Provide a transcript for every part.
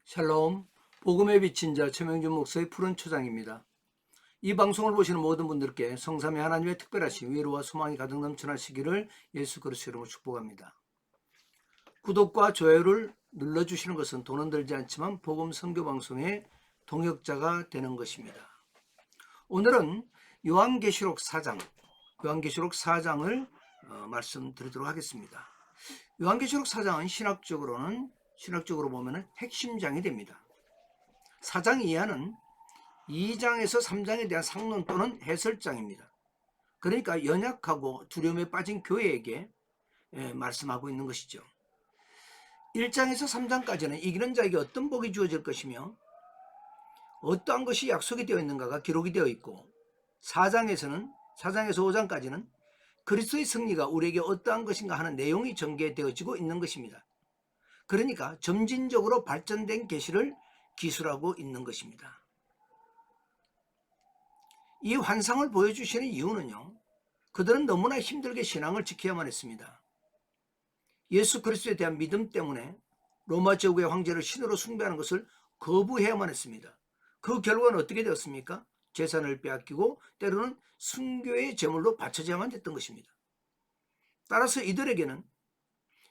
샬롬, 복음에 비친 자 최명준 목사의 푸른 초장입니다. 이 방송을 보시는 모든 분들께 성삼위 하나님의 특별하신 위로와 소망이 가득 넘쳐나시기를 예수 그리스도 이름으로 축복합니다. 구독과 좋아요를 눌러주시는 것은 돈은 들지 않지만 복음 선교 방송의 동역자가 되는 것입니다. 오늘은 요한계시록 4장을 말씀드리도록 하겠습니다. 요한계시록 4장은 신학적으로 보면 핵심장이 됩니다. 4장 이하는 2장에서 3장에 대한 상론 또는 해설장입니다. 그러니까 연약하고 두려움에 빠진 교회에게 말씀하고 있는 것이죠. 1장에서 3장까지는 이기는 자에게 어떤 복이 주어질 것이며 어떠한 것이 약속이 되어 있는가가 기록이 되어 있고 4장에서 5장까지는 그리스도의 승리가 우리에게 어떠한 것인가 하는 내용이 전개되어지고 있는 것입니다. 그러니까 점진적으로 발전된 계시를 기술하고 있는 것입니다. 이 환상을 보여주시는 이유는요, 그들은 너무나 힘들게 신앙을 지켜야만 했습니다. 예수 그리스도에 대한 믿음 때문에 로마 제국의 황제를 신으로 숭배하는 것을 거부해야만 했습니다. 그 결과는 어떻게 되었습니까? 재산을 빼앗기고 때로는 순교의 제물로 바쳐져야만 됐던 것입니다. 따라서 이들에게는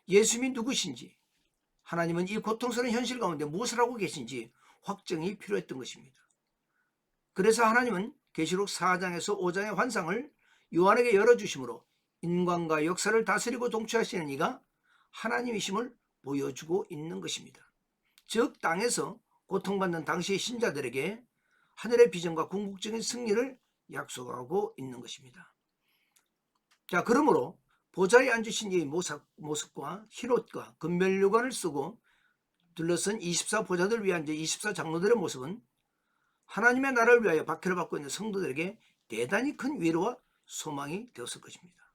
예수님이 누구신지, 하나님은 이 고통스러운 현실 가운데 무엇을 하고 계신지 확정이 필요했던 것입니다. 그래서 하나님은 계시록 4장에서 5장의 환상을 요한에게 열어주심으로 인간과 역사를 다스리고 통치하시는 이가 하나님이심을 보여주고 있는 것입니다. 즉 땅에서 고통받는 당시의 신자들에게 하늘의 비전과 궁극적인 승리를 약속하고 있는 것입니다. 자, 그러므로 보좌에 앉으신 이의 모습과 흰옷과 금면류관을 쓰고 둘러선 24보좌들 위에 앉아 24장로들의 모습은 하나님의 나라를 위하여 박해를 받고 있는 성도들에게 대단히 큰 위로와 소망이 되었을 것입니다.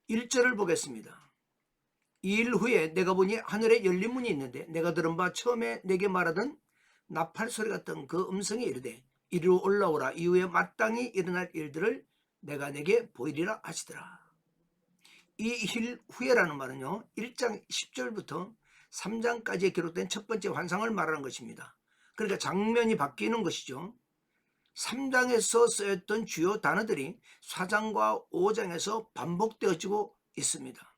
1절을 보겠습니다. 이 일 후에 내가 보니 하늘에 열린 문이 있는데 내가 들은 바 처음에 내게 말하던 나팔 소리 같던 그 음성이 이르되 이리로 올라오라. 이후에 마땅히 일어날 일들을 내가 내게 보이리라 하시더라. 이 일 후에라는 말은요, 1장 10절부터 3장까지에 기록된 첫 번째 환상을 말하는 것입니다. 그러니까 장면이 바뀌는 것이죠. 3장에서 쓰였던 주요 단어들이 4장과 5장에서 반복되어지고 있습니다.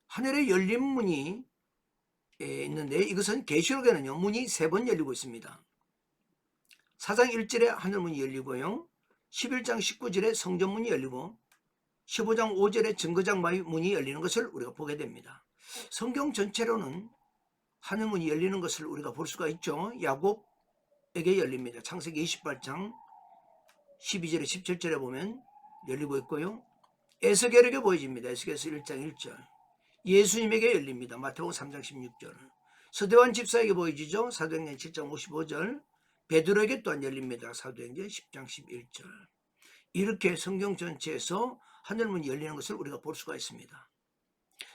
하늘에 열린 문이 있는데 이것은 계시록에는요, 문이 3번 열리고 있습니다. 4장 1절에 하늘문이 열리고요, 11장 19절에 성전문이 열리고 15장 5절에 증거장 문이 열리는 것을 우리가 보게 됩니다. 성경 전체로는 하늘문이 열리는 것을 우리가 볼 수가 있죠. 야곱에게 열립니다. 창세기 28장 12절에 17절에 보면 열리고 있고요. 에스겔에게 보여집니다. 에스겔서 1장 1절. 예수님에게 열립니다. 마태복음 3장 16절. 서대환 집사에게 보여지죠. 사도행전 7장 55절. 베드로에게 또한 열립니다. 사도행전 10장 11절. 이렇게 성경 전체에서 하늘문이 열리는 것을 우리가 볼 수가 있습니다.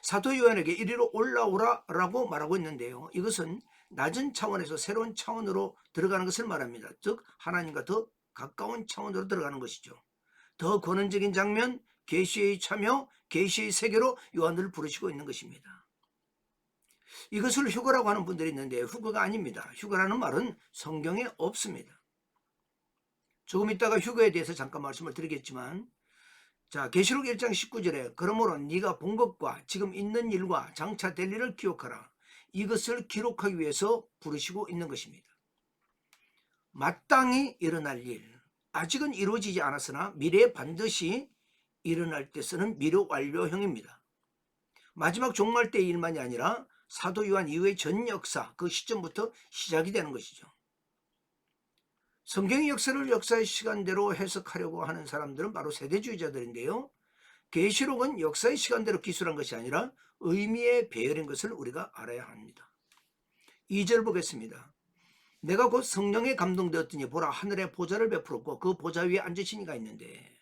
사도 요한에게 이리로 올라오라 라고 말하고 있는데요, 이것은 낮은 차원에서 새로운 차원으로 들어가는 것을 말합니다. 즉 하나님과 더 가까운 차원으로 들어가는 것이죠. 더 권원적인 장면, 계시의 참여, 계시의 세계로 요한을 부르시고 있는 것입니다. 이것을 휴거라고 하는 분들이 있는데 휴거가 아닙니다. 휴거라는 말은 성경에 없습니다. 조금 있다가 휴거에 대해서 잠깐 말씀을 드리겠지만, 자, 계시록 1장 19절에 그러므로 네가 본 것과 지금 있는 일과 장차 될 일을 기억하라. 이것을 기록하기 위해서 부르시고 있는 것입니다. 마땅히 일어날 일, 아직은 이루어지지 않았으나 미래에 반드시 일어날 때 쓰는 미래 완료형입니다. 마지막 종말 때의 일만이 아니라 사도 요한 이후의 전 역사, 그 시점부터 시작이 되는 것이죠. 성경의 역사를 역사의 시간대로 해석하려고 하는 사람들은 바로 세대주의자들인데요, 계시록은 역사의 시간대로 기술한 것이 아니라 의미의 배열인 것을 우리가 알아야 합니다. 2절 보겠습니다. 내가 곧 성령에 감동되었더니 보라, 하늘에 보좌를 베풀었고 그 보좌 위에 앉으신 이가 있는데,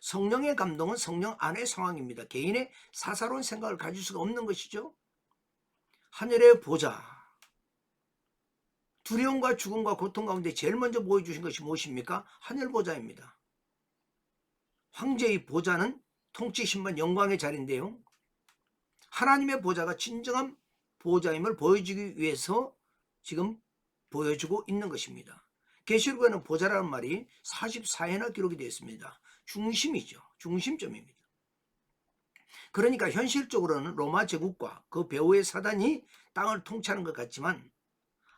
성령의 감동은 성령 안의 상황입니다. 개인의 사사로운 생각을 가질 수가 없는 것이죠. 하늘의 보좌, 두려움과 죽음과 고통 가운데 제일 먼저 보여주신 것이 무엇입니까? 하늘 보좌입니다. 황제의 보좌는 통치, 신만, 영광의 자리인데요, 하나님의 보좌가 진정한 보좌임을 보여주기 위해서 지금 보여주고 있는 것입니다. 계시록에는 보좌라는 말이 44회나 기록이 되어 있습니다. 중심이죠. 중심점입니다. 그러니까 현실적으로는 로마 제국과 그 배후의 사단이 땅을 통치하는 것 같지만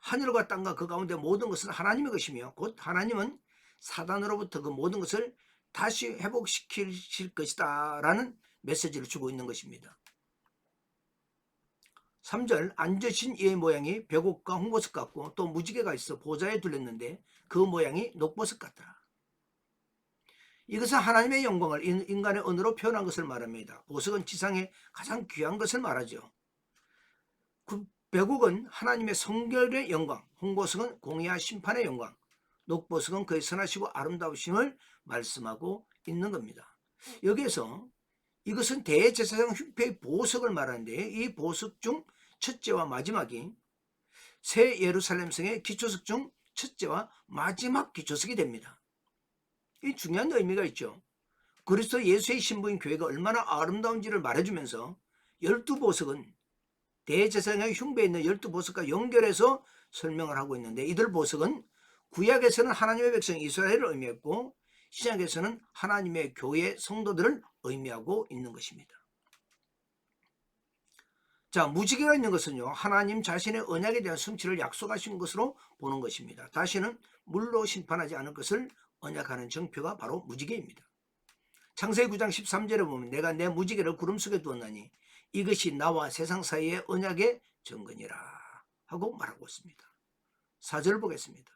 하늘과 땅과 그 가운데 모든 것은 하나님의 것이며 곧 하나님은 사단으로부터 그 모든 것을 다시 회복시킬 것이다 라는 메시지를 주고 있는 것입니다. 3절 앉으신 이의 모양이 벽옥과 홍보석 같고 또 무지개가 있어 보좌에 둘렸는데 그 모양이 녹보석 같더라. 이것은 하나님의 영광을 인간의 언어로 표현한 것을 말합니다. 보석은 지상에 가장 귀한 것을 말하죠. 그 벽옥은 하나님의 성결의 영광, 홍보석은 공의와 심판의 영광, 녹보석은 그의 선하시고 아름다우심을 말씀하고 있는 겁니다. 여기에서 이것은 대제사장 흉패의 보석을 말하는데 이 보석 중 첫째와 마지막이 새 예루살렘 성의 기초석 중 첫째와 마지막 기초석이 됩니다. 이 중요한 의미가 있죠. 그리스도 예수의 신부인 교회가 얼마나 아름다운지를 말해주면서 12보석은 대제사장의 흉배에 있는 12보석과 연결해서 설명을 하고 있는데 이들 보석은 구약에서는 하나님의 백성 이스라엘을 의미했고 신약에서는 하나님의 교회 성도들을 의미하고 있는 것입니다. 자, 무지개가 있는 것은요 하나님 자신의 언약에 대한 성취를 약속하신 것으로 보는 것입니다. 다시는 물로 심판하지 않을 것을 언약하는 정표가 바로 무지개입니다. 창세기 9장 13절에 보면 내가 내 무지개를 구름 속에 두었나니 이것이 나와 세상 사이의 언약의 증거니라 하고 말하고 있습니다. 4절 보겠습니다.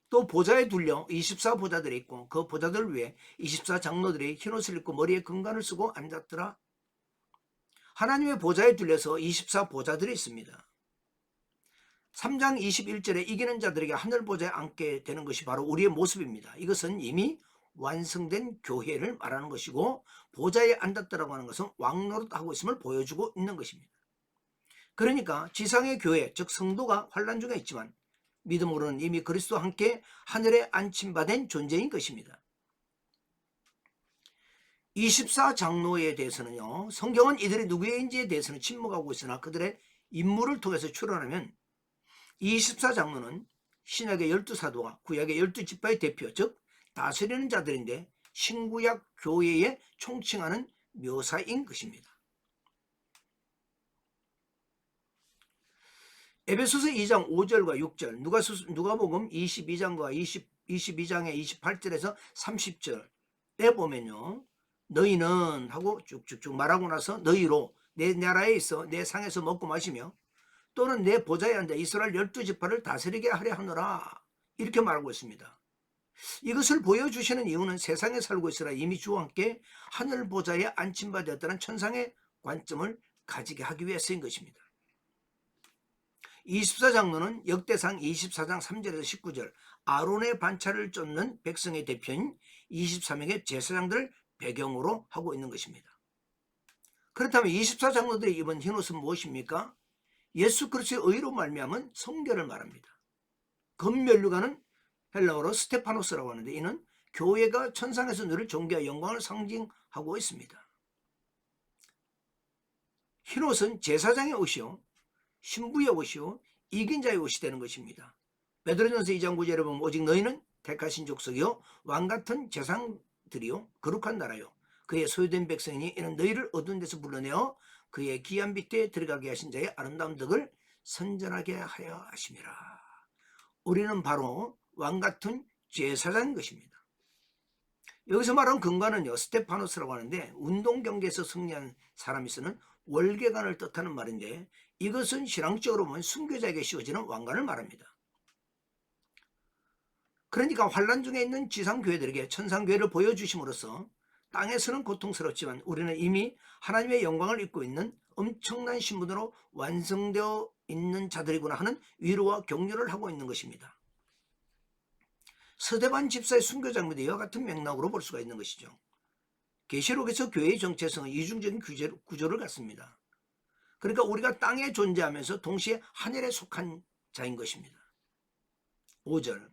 또 보좌에 둘려 24보좌들이 있고 그 보좌들 위에 24장로들이 흰옷을 입고 머리에 금관을 쓰고 앉았더라. 하나님의 보좌에 둘려서 24보좌들이 있습니다. 3장 21절에 이기는 자들에게 하늘 보좌에 앉게 되는 것이 바로 우리의 모습입니다. 이것은 이미 완성된 교회를 말하는 것이고 보좌에 앉았다라고 하는 것은 왕노릇하고 있음을 보여주고 있는 것입니다. 그러니까 지상의 교회 즉 성도가 환난 중에 있지만 믿음으로는 이미 그리스도와 함께 하늘에 안침받은 존재인 것입니다. 24장로에 대해서는요 성경은 이들이 누구인지에 대해서는 침묵하고 있으나 그들의 인물을 통해서 추론하면 24장로는 신약의 12사도와 구약의 12지파의 대표 즉 다스리는 자들인데 신구약 교회에 총칭하는 묘사인 것입니다. 에베소서 2장 5절과 6절 누가복음 22장과 22장의 28절에서 30절에 보면요 너희는 하고 쭉쭉쭉 말하고 나서 너희로 내 나라에 있어 내 상에서 먹고 마시며 또는 내 보좌에 앉아 이스라엘 12지파를 다스리게 하려 하노라 이렇게 말하고 있습니다. 이것을 보여주시는 이유는 세상에 살고 있으라 이미 주와 함께 하늘 보좌에 앉힌 바 되었다는 천상의 관점을 가지게 하기 위해서인 것입니다. 24장로는 역대상 24장 3절에서 19절 아론의 반차를 쫓는 백성의 대표인 23명의 제사장들을 배경으로 하고 있는 것입니다. 그렇다면 24장로들이 입은 흰옷은 무엇입니까? 예수 그리스도의 의로 말미암은 성결을 말합니다. 금면류관은 헬라어로 스테파노스라고 하는데 이는 교회가 천상에서 누릴 존귀와 영광을 상징하고 있습니다. 흰옷은 제사장의 옷이요 신부의 옷이요 이긴 자의 옷이 되는 것입니다. 베드로전서 2장 9절에 보면 오직 너희는 택하신 족속이요 왕같은 제사장들이요 거룩한 나라요 그의 소유된 백성이니 이는 너희를 어두운 데서 불러내어 그의 귀한 빛에 들어가게 하신 자의 아름다운 덕을 선전하게 하여 하심이라. 우리는 바로 왕같은 제사장인 것입니다. 여기서 말하는 근관은요 스테파노스라고 하는데 운동 경기에서 승리한 사람이 쓰는 월계관을 뜻하는 말인데 이것은 신앙적으로 보면 순교자에게 씌워지는 왕관을 말합니다. 그러니까 환난 중에 있는 지상교회들에게 천상교회를 보여주심으로써 땅에서는 고통스럽지만 우리는 이미 하나님의 영광을 입고 있는 엄청난 신분으로 완성되어 있는 자들이구나 하는 위로와 격려를 하고 있는 것입니다. 서대반 집사의 순교장면도 이와 같은 맥락으로 볼 수가 있는 것이죠. 계시록에서 교회의 정체성은 이중적인 구조를 갖습니다. 그러니까 우리가 땅에 존재하면서 동시에 하늘에 속한 자인 것입니다. 5절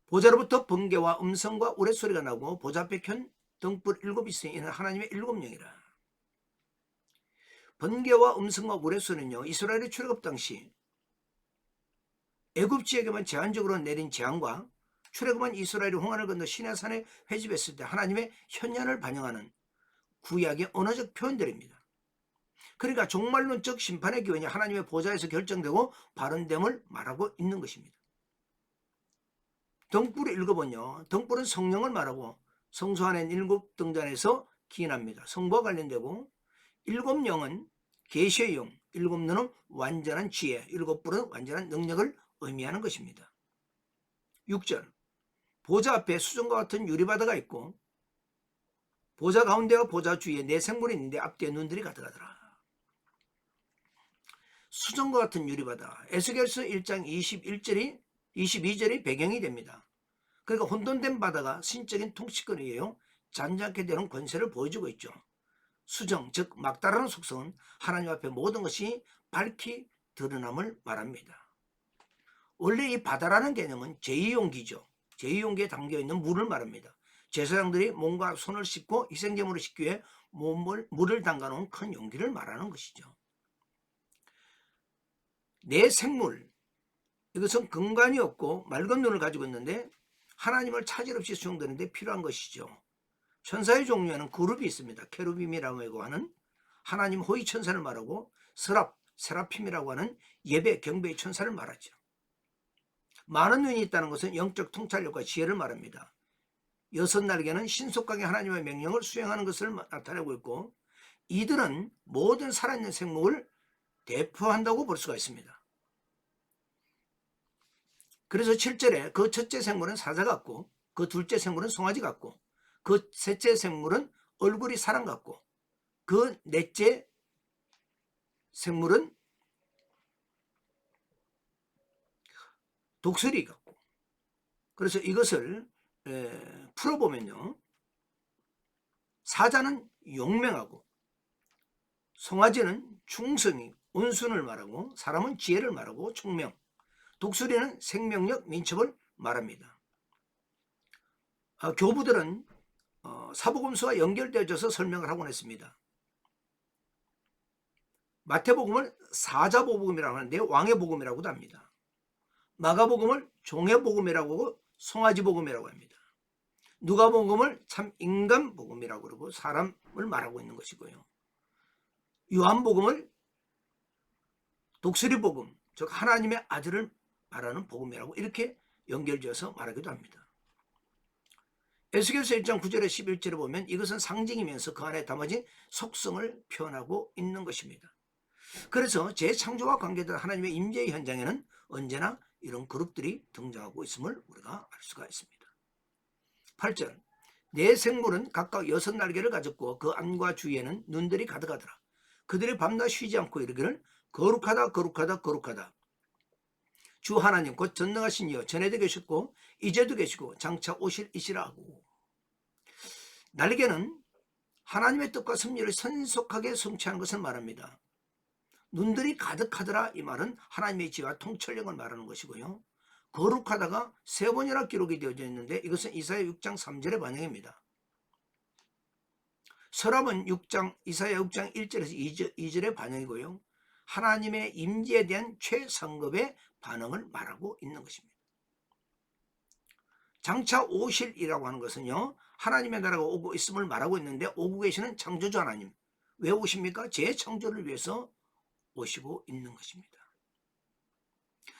보좌로부터 번개와 음성과 우레소리가 나고 보좌 앞에 켠 등불 7이 있으니 이는 하나님의 7영이라. 번개와 음성과 물의 수는요, 이스라엘의 출애굽 당시 애굽 지역에만 제한적으로 내린 재앙과 출애굽한 이스라엘이 홍해를 건너 시내산에 회집했을 때 하나님의 현현을 반영하는 구약의 언어적 표현들입니다. 그러니까 종말론적 심판의 기원이 하나님의 보좌에서 결정되고 발언됨을 말하고 있는 것입니다. 등불을 읽어보면요, 등불은 성령을 말하고 성소 안에 7등잔에서 기인합니다. 성부와 관련되고, 7영은 계시의 영, 7눈은 완전한 지혜, 7불은 완전한 능력을 의미하는 것입니다. 6절, 보좌 앞에 수정과 같은 유리바다가 있고 보좌 가운데와 보좌 주위에 4생물이 있는데 앞뒤에 눈들이 가득하더라. 수정과 같은 유리바다, 에스겔서 1장 22절이 배경이 됩니다. 그러니까 혼돈된 바다가 신적인 통치권이에요. 잔잔하게 되는 권세를 보여주고 있죠. 수정, 즉 막다라는 속성은 하나님 앞에 모든 것이 밝히 드러남을 말합니다. 원래 이 바다라는 개념은 제2용기죠. 제2용기에 담겨있는 물을 말합니다. 제사장들이 몸과 손을 씻고 희생제물을 씻기 위해 물을 담가놓은 큰 용기를 말하는 것이죠. 내 생물, 이것은 근간이 없고 맑은 눈을 가지고 있는데 하나님을 차질 없이 수용되는데 필요한 것이죠. 천사의 종류에는 그룹이 있습니다. 케루빔이라고 하는 하나님 호위 천사를 말하고 세라핌이라고 하는 예배 경배의 천사를 말하죠. 많은 눈이 있다는 것은 영적 통찰력과 지혜를 말합니다. 6날개는 신속하게 하나님의 명령을 수행하는 것을 나타내고 있고, 이들은 모든 살아있는 생물을 대표한다고 볼 수가 있습니다. 그래서 7절에 그 첫째 생물은 사자 같고, 그 둘째 생물은 송아지 같고, 그 셋째 생물은 얼굴이 사람 같고, 그 넷째 생물은 독수리 같고. 그래서 이것을 풀어보면요, 사자는 용맹하고, 송아지는 충성이 온순을 말하고, 사람은 지혜를 말하고 총명, 독수리는 생명력 민첩을 말합니다. 교부들은 사복음서와 연결되어져서 설명을 하곤 했습니다. 마태복음을 사자복음이라고 하는데 왕의 복음이라고도 합니다. 마가복음을 종의 복음이라고 하고 송아지복음이라고 합니다. 누가복음을 참 인간복음이라고 그러고 사람을 말하고 있는 것이고요. 요한복음을 독수리복음, 즉 하나님의 아들을 말하는 복음이라고 이렇게 연결지어서 말하기도 합니다. 에스겔서 1장 9절에 11절에 보면 이것은 상징이면서 그 안에 담아진 속성을 표현하고 있는 것입니다. 그래서 재창조와 관계된 하나님의 임재의 현장에는 언제나 이런 그룹들이 등장하고 있음을 우리가 알 수가 있습니다. 8절, 네 생물은 각각 6날개를 가졌고 그 안과 주위에는 눈들이 가득하더라. 그들이 밤낮 쉬지 않고 이르기를 거룩하다 거룩하다 거룩하다. 주 하나님 곧 전능하신 이여, 전에도 계셨고 이제도 계시고 장차 오실 이시라 하고. 날개는 하나님의 뜻과 섭리를 신속하게 성취하는 것을 말합니다. 눈들이 가득하더라, 이 말은 하나님의 지혜와 통찰력을 말하는 것이고요. 거룩하다가 3번이나 기록이 되어져 있는데 이것은 이사야 6장 3절의 반영입니다. 서랍은 이사야 6장 1절에서 2절의 반영이고요. 하나님의 임재에 대한 최상급의 반응을 말하고 있는 것입니다. 장차 오실이라고 하는 것은요, 하나님의 나라가 오고 있음을 말하고 있는데 오고 계시는 창조주 하나님, 왜 오십니까? 재창조를 위해서 오시고 있는 것입니다.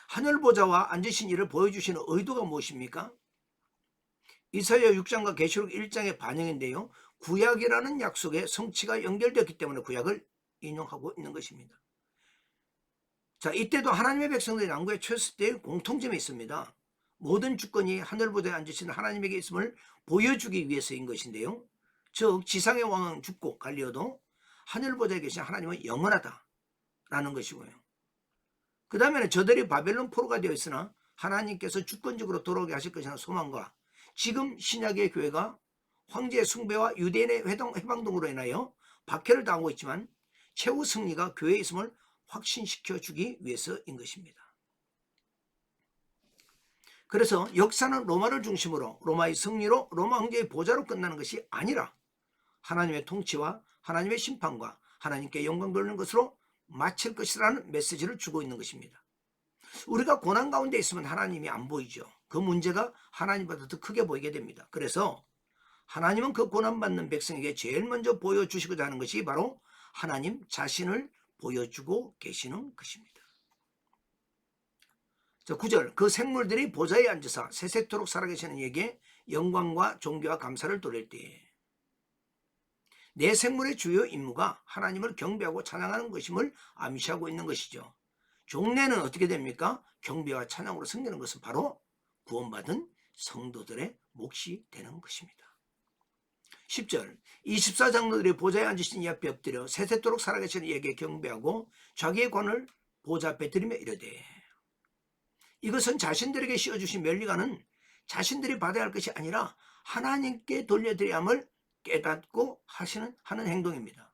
하늘보좌와 앉으신 이를 보여주시는 의도가 무엇입니까? 이사야 6장과 계시록 1장의 반영인데요, 구약이라는 약속에 성취가 연결되었기 때문에 구약을 인용하고 있는 것입니다. 자, 이때도 하나님의 백성들이 난구에 처했을 때의 공통점이 있습니다. 모든 주권이 하늘보좌에 앉으신 하나님에게 있음을 보여주기 위해서인 것인데요, 즉 지상의 왕은 죽고 갈리어도 하늘보좌에 계신 하나님은 영원하다라는 것이고요. 그 다음에는 저들이 바벨론 포로가 되어 있으나 하나님께서 주권적으로 돌아오게 하실 것이라는 소망과, 지금 신약의 교회가 황제의 숭배와 유대인의 해방 등으로 인하여 박해를 당하고 있지만 최후 승리가 교회에 있음을 확신시켜 주기 위해서인 것입니다. 그래서 역사는 로마를 중심으로 로마의 승리로 로마 황제의 보좌로 끝나는 것이 아니라 하나님의 통치와 하나님의 심판과 하나님께 영광 돌리는 것으로 마칠 것이라는 메시지를 주고 있는 것입니다. 우리가 고난 가운데 있으면 하나님이 안 보이죠. 그 문제가 하나님보다 더 크게 보이게 됩니다. 그래서 하나님은 그 고난받는 백성에게 제일 먼저 보여주시고자 하는 것이 바로 하나님 자신을 보여주고 계시는 것입니다. 9절, 그 생물들이 보좌에 앉으사 세세토록 살아계시는 이에게 영광과 존귀와 감사를 돌릴 때에, 내 생물의 주요 임무가 하나님을 경배하고 찬양하는 것임을 암시하고 있는 것이죠. 종례는 어떻게 됩니까? 경배와 찬양으로 섬기는 것은 바로 구원받은 성도들의 몫이 되는 것입니다. 10절, 24장로들이 보좌에 앉으신 이 앞에 엎드려 세세토록 살아계시는 이에게 경배하고 자기의 권을 보좌 앞에 드리며 이르되, 이것은 자신들에게 씌워주신 면류관은 자신들이 받아야 할 것이 아니라 하나님께 돌려드려야 함을 깨닫고 하는 행동입니다.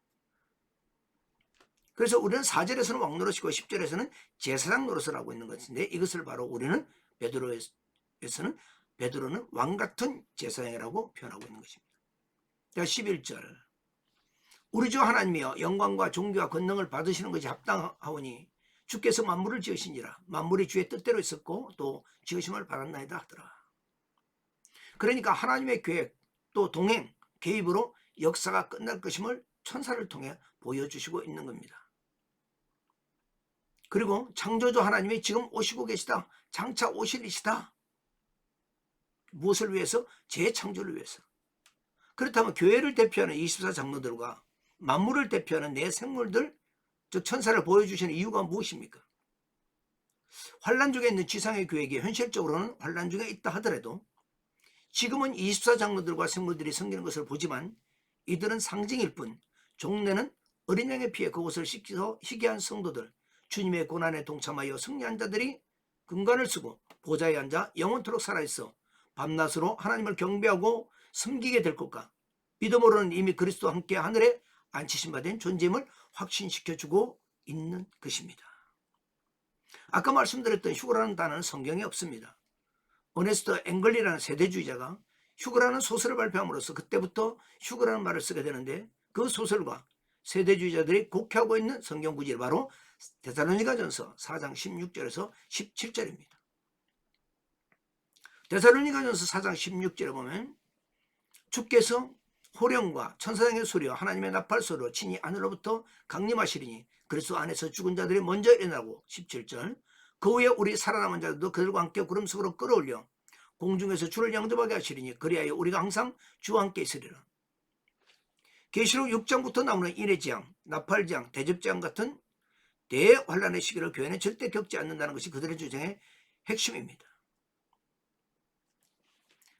그래서 우리는 4절에서는 왕노릇이고 10절에서는 제사장 노릇을 하고 있는 것인데, 이것을 바로 우리는 베드로는 왕같은 제사장이라고 표현하고 있는 것입니다. 11절, 우리 주 하나님이여 영광과 존귀와 권능을 받으시는 것이 합당하오니 주께서 만물을 지으신지라 만물이 주의 뜻대로 있었고 또 지으심을 받았나이다 하더라. 그러니까 하나님의 계획 또 동행 개입으로 역사가 끝날 것임을 천사를 통해 보여주시고 있는 겁니다. 그리고 창조주 하나님이 지금 오시고 계시다. 장차 오실 이시다. 무엇을 위해서? 재창조를 위해서. 그렇다면 교회를 대표하는 24장로들과 만물을 대표하는 내 생물들, 즉 천사를 보여주시는 이유가 무엇입니까? 환난 중에 있는 지상의 교회에게 현실적으로는 환난 중에 있다 하더라도 지금은 24장로들과 생물들이 섬기는 것을 보지만 이들은 상징일 뿐, 종례는 어린 양의 피에 그곳을 씻기서 희귀한 성도들, 주님의 고난에 동참하여 승리한 자들이 금관을 쓰고 보좌에 앉아 영원토록 살아있어 밤낮으로 하나님을 경배하고 섬기게 될 것과 믿음으로는 이미 그리스도와 함께 하늘에 앉히신 바 된 존재임을 확신시켜주고 있는 것입니다. 아까 말씀드렸던 휴거라는 단어는 성경에 없습니다. 어네스트 앵글리라는 세대주의자가 휴거라는 소설을 발표함으로써 그때부터 휴거라는 말을 쓰게 되는데, 그 소설과 세대주의자들이 곡해하고 있는 성경 구절이 바로 데살로니가전서 4장 16절에서 17절입니다. 데살로니가전서 4장 16절에 보면 주께서 호령과 천사장의 소리와 하나님의 나팔 소리로 친히 하늘로부터 강림하시리니 그리스도 안에서 죽은 자들이 먼저 일어나고, 17절, 그 후에 우리 살아남은 자들도 그들과 함께 구름 속으로 끌어올려 공중에서 주를 영접하게 하시리니 그리하여 우리가 항상 주와 함께 있으리라. 계시록 6장부터 나오는 인해지향, 나팔지향, 대접지향 같은 대환란의 시기를 교회는 절대 겪지 않는다는 것이 그들의 주장의 핵심입니다.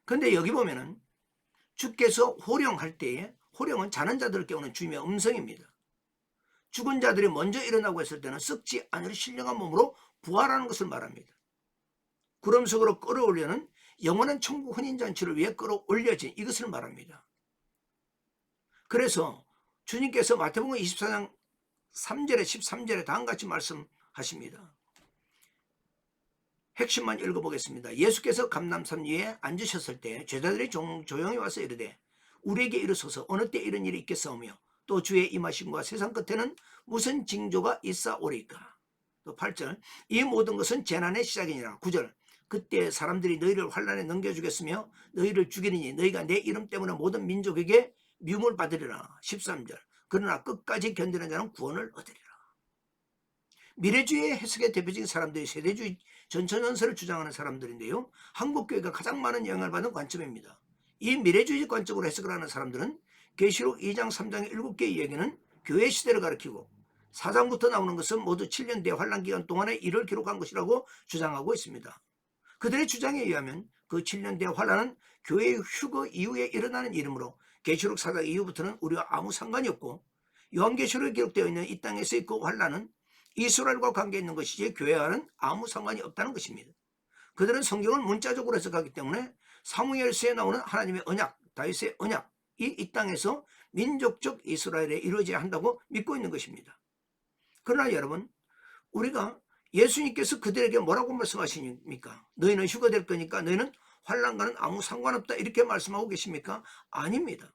그런데 여기 보면은 주께서 호령할 때에, 호령은 자는 자들을 깨우는 주님의 음성입니다. 죽은 자들이 먼저 일어나고 했을 때는 썩지 않을 신령한 몸으로 부활하는 것을 말합니다. 구름 속으로 끌어올려는 영원한 천국 혼인잔치를 위해 끌어올려진 이것을 말합니다. 그래서 주님께서 마태복음 24장 3절에 13절에 다음같이 말씀하십니다. 핵심만 읽어보겠습니다. 예수께서 감람산 위에 앉으셨을 때 제자들이 조용히 와서 이르되 우리에게 이르소서 어느 때 이런 일이 있겠사오며 또 주의 임하심과 세상 끝에는 무슨 징조가 있사오리까. 또 8절, 이 모든 것은 재난의 시작이니라. 9절, 그때 사람들이 너희를 환난에 넘겨주겠으며 너희를 죽이리니 너희가 내 이름 때문에 모든 민족에게 미움을 받으리라. 13절, 그러나 끝까지 견디는 자는 구원을 얻으리라. 미래주의 해석의 대표적인 사람들이 세대주의 전천연설을 주장하는 사람들인데요, 한국교회가 가장 많은 영향을 받은 관점입니다. 이 미래주의 관점으로 해석을 하는 사람들은 계시록 2장 3장의 7개의 이야기는 교회 시대를 가리키고 4장부터 나오는 것은 모두 7년 대환란 기간 동안의 일을 기록한 것이라고 주장하고 있습니다. 그들의 주장에 의하면 그 7년 대환란은 교회의 휴거 이후에 일어나는 일이므로 계시록 4장 이후부터는 우리와 아무 상관이 없고, 요한계시록에 기록되어 있는 이 땅에서의 그 환란은 이스라엘과 관계 있는 것이지 교회와는 아무 상관이 없다는 것입니다. 그들은 성경을 문자적으로 해석하기 때문에 사무엘서에 나오는 하나님의 언약, 다윗의 언약이 이 땅에서 민족적 이스라엘에 이루어져야 한다고 믿고 있는 것입니다. 그러나 여러분, 우리가 예수님께서 그들에게 뭐라고 말씀하십니까? 너희는 휴거될 거니까 너희는 환난과는 아무 상관없다 이렇게 말씀하고 계십니까? 아닙니다.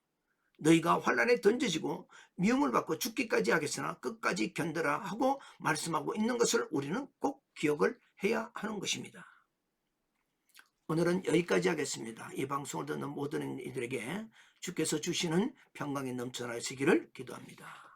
너희가 환난에 던져지고 미움을 받고 죽기까지 하겠으나 끝까지 견뎌라 하고 말씀하고 있는 것을 우리는 꼭 기억을 해야 하는 것입니다. 오늘은 여기까지 하겠습니다. 이 방송을 듣는 모든 이들에게 주께서 주시는 평강이 넘쳐나시기를 기도합니다.